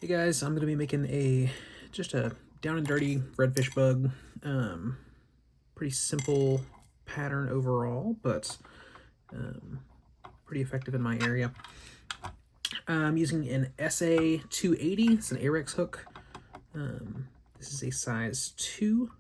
Hey guys, I'm going to be making just a down and dirty redfish bug. Pretty simple pattern overall, but pretty effective in my area. I'm using an SA280. It's an Ahrex hook. This is a size 2.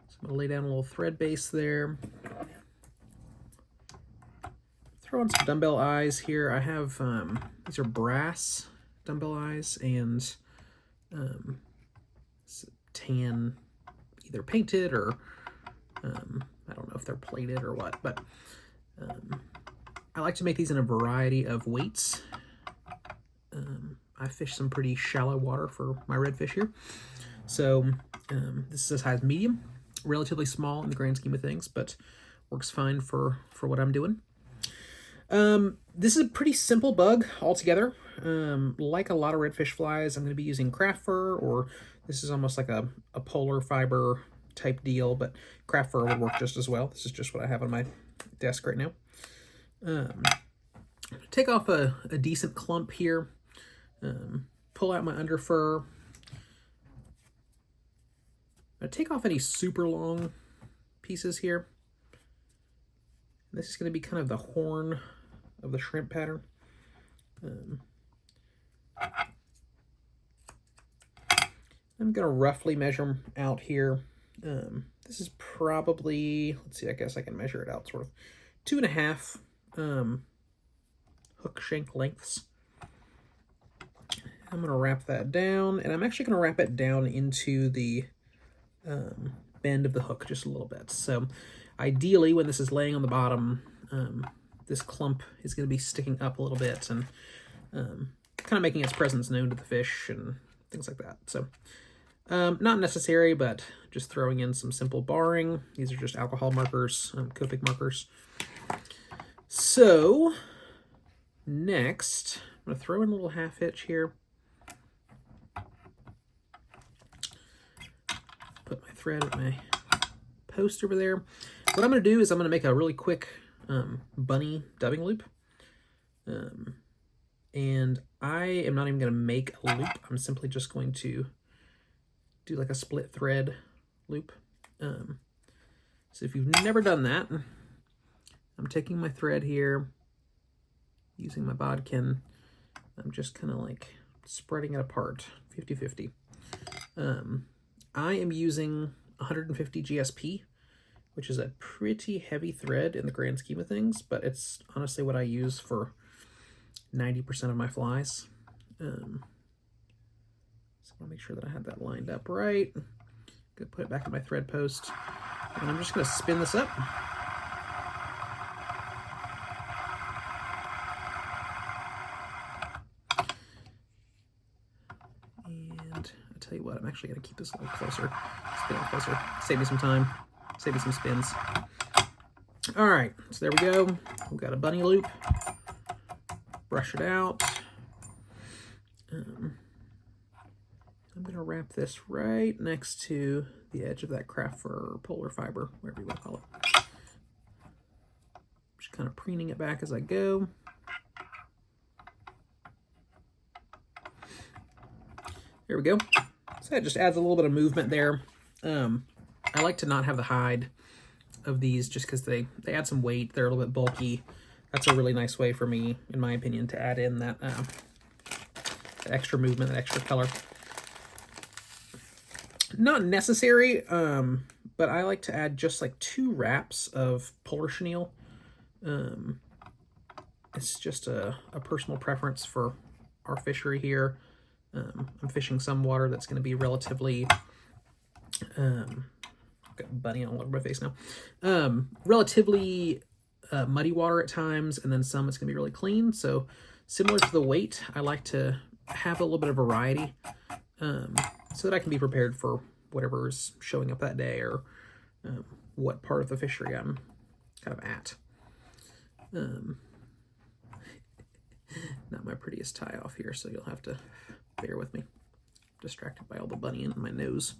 So I'm going to lay down a little thread base there. Throw on some dumbbell eyes here. I have, these are brass dumbbell eyes, and tan, either painted or I don't know if they're plated or what, but I like to make these in a variety of weights. I fish some pretty shallow water for my redfish here, so this is a size medium, relatively small in the grand scheme of things, but works fine for what I'm doing. This is a pretty simple bug altogether. Like a lot of redfish flies, I'm going to be using craft fur, or this is almost like a polar fiber type deal, but craft fur would work just as well. This is just what I have on my desk right now. Take off a decent clump here. Pull out my under fur. Take off any super long pieces here. This is going to be kind of the horn of the shrimp pattern. I'm going to roughly measure them out here. This is probably, let's see, I guess I can measure it out, sort of 2.5 hook shank lengths. I'm going to wrap that down, and I'm actually going to wrap it down into the bend of the hook just a little bit. So ideally, when this is laying on the bottom, this clump is going to be sticking up a little bit and kind of making its presence known to the fish and things like that. So not necessary, but just throwing in some simple barring. These are just alcohol markers, Copic markers. So next, I'm going to throw in a little half hitch here. Put my thread at my post over there. What I'm going to do is I'm going to make a really quick bunny dubbing loop. And I am not even going to make a loop. I'm simply just going to do like a split thread loop. So if you've never done that, I'm taking my thread here, using my bodkin. I'm just kind of like spreading it apart, 50-50. I am using 150 GSP, which is a pretty heavy thread in the grand scheme of things, but it's honestly what I use for 90% of my flies. So I want to make sure that I have that lined up right. Good, put it back in my thread post, and I'm just going to spin this up. And I tell you what, I'm actually going to keep this a little closer, spin it closer, save me some time, save me some spins. All right, so there we go. We've got a bunny loop. Brush it out. I'm going to wrap this right next to the edge of that craft fur or polar fiber, whatever you want to call it. Just kind of preening it back as I go. There we go. So that just adds a little bit of movement there. I like to not have the hide of these just because they add some weight. They're a little bit bulky. That's a really nice way for me, in my opinion, to add in that, that extra movement, that extra color. Not necessary, but I like to add just like 2 wraps of polar chenille. It's just a personal preference for our fishery here. I'm fishing some water that's going to be relatively, I've got bunny all over my face now, relatively muddy water at times, and then some it's going to be really clean. So similar to the weight, I like to have a little bit of variety so that I can be prepared for whatever is showing up that day, or what part of the fishery I'm kind of at. Not my prettiest tie off here, so you'll have to bear with me. I'm distracted by all the bunny in my nose.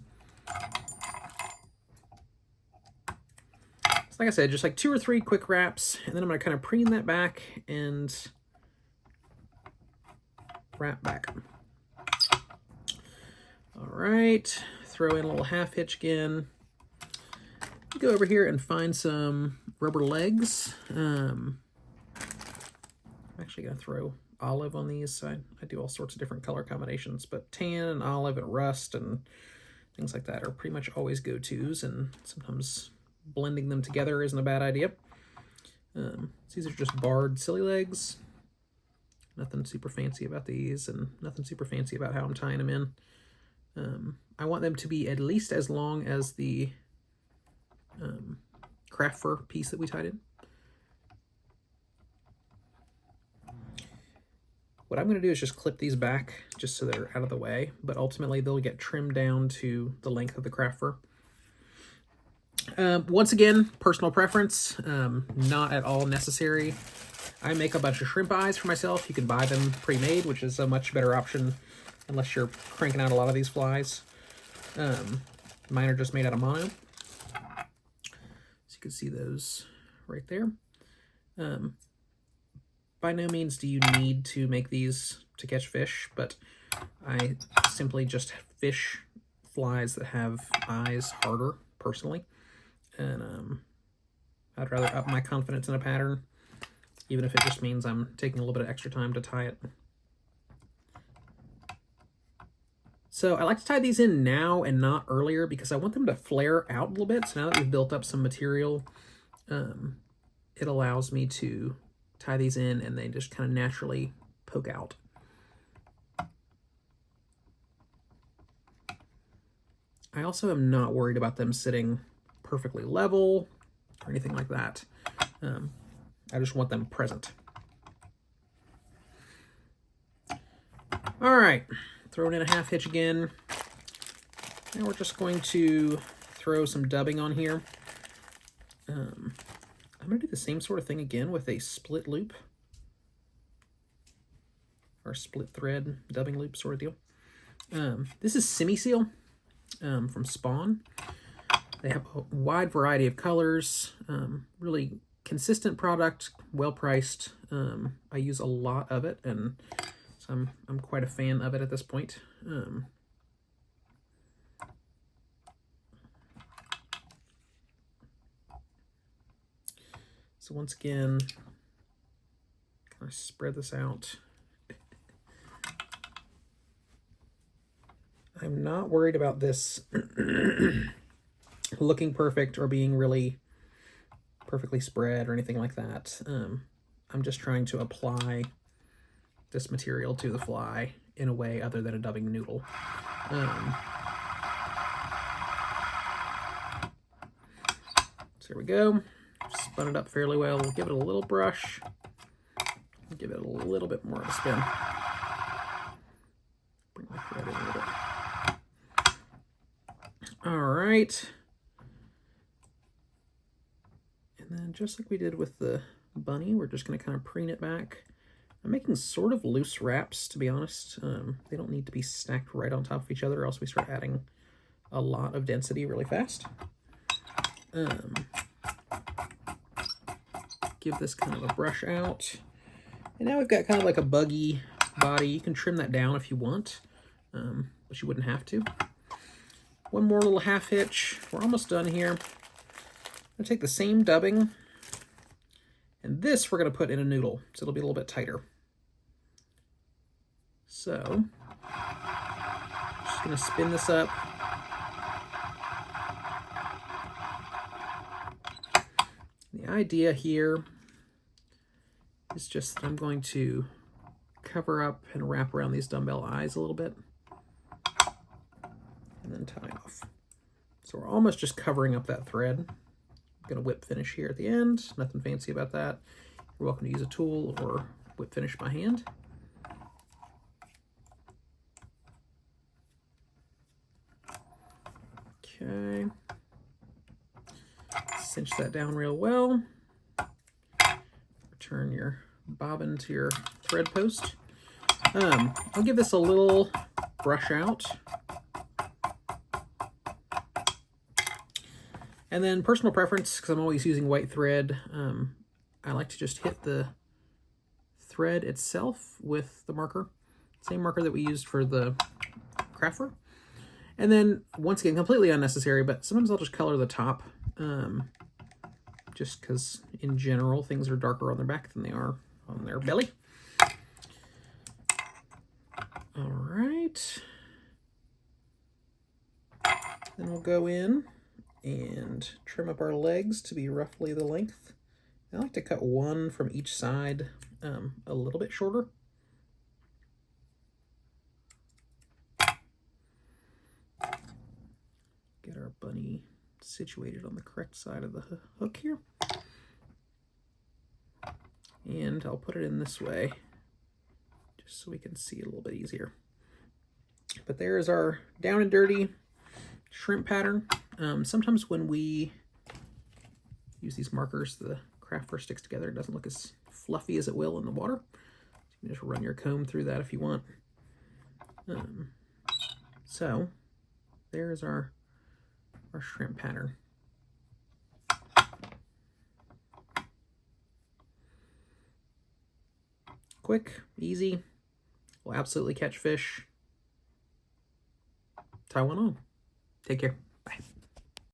So like I said, just like 2 or 3 quick wraps, and then I'm going to kind of preen that back and wrap back. All right, throw in a little half hitch again. Go over here and find some rubber legs. I'm actually going to throw olive on these. I do all sorts of different color combinations, but tan and olive and rust and things like that are pretty much always go-tos, and sometimes blending them together isn't a bad idea. So these are just barred Sili Legs. Nothing super fancy about these, and nothing super fancy about how I'm tying them in. I want them to be at least as long as the craft fur piece that we tied in. What I'm going to do is just clip these back just so they're out of the way, but ultimately they'll get trimmed down to the length of the craft fur. Once again, personal preference, not at all necessary. I make a bunch of shrimp eyes for myself. You can buy them pre-made, which is a much better option unless you're cranking out a lot of these flies. Mine are just made out of mono. So you can see those right there. By no means do you need to make these to catch fish, but I simply just fish flies that have eyes harder, personally. And I'd rather up my confidence in a pattern, even if it just means I'm taking a little bit of extra time to tie it. So I like to tie these in now and not earlier because I want them to flare out a little bit. So now that we've built up some material, it allows me to tie these in and they just kind of naturally poke out. I also am not worried about them sitting perfectly level or anything like that. I just want them present. All right, throwing in a half hitch again. Now we're just going to throw some dubbing on here. I'm going to do the same sort of thing again with a split loop or split thread dubbing loop sort of deal. This is Semi-Seal from Spawn. They have a wide variety of colors, really consistent product, well priced. I use a lot of it, and so I'm quite a fan of it at this point. So once again, kind of spread this out. I'm not worried about this looking perfect or being really perfectly spread or anything like that. I'm just trying to apply this material to the fly in a way other than a dubbing noodle. So here we go. Spun it up fairly well. We'll give it a little brush. Give it a little bit more of a spin. Bring my thread in a little bit. All right. And then just like we did with the bunny, we're just going to kind of preen it back. I'm making sort of loose wraps, to be honest. They don't need to be stacked right on top of each other, or else we start adding a lot of density really fast. Give this kind of a brush out. And now we've got kind of like a buggy body. You can trim that down if you want, but you wouldn't have to. One more little half hitch. We're almost done here. I'm going to take the same dubbing, and this we're going to put in a noodle, so it'll be a little bit tighter. So, just going to spin this up. The idea here is just that I'm going to cover up and wrap around these dumbbell eyes a little bit and then tie off. So we're almost just covering up that thread. I'm going to whip finish here at the end. Nothing fancy about that. You're welcome to use a tool or whip finish by hand. Okay. Cinch that down real well. Return your bobbin to your thread post. I'll give this a little brush out. And then personal preference, because I'm always using white thread, I like to just hit the thread itself with the marker. Same marker that we used for the craft fur. And then, once again, completely unnecessary, but sometimes I'll just color the top, just because, in general, things are darker on their back than they are on their belly. All right. Then we'll go in and trim up our legs to be roughly the length. I like to cut one from each side a little bit shorter. Get our bunny situated on the correct side of the hook here. And I'll put it in this way just so we can see it a little bit easier. But there's our down and dirty shrimp pattern. Sometimes when we use these markers, the craft fur sticks together. It doesn't look as fluffy as it will in the water. You can just run your comb through that if you want. So there's our shrimp pattern. Quick, easy, will absolutely catch fish. Tie one on. Take care. Bye.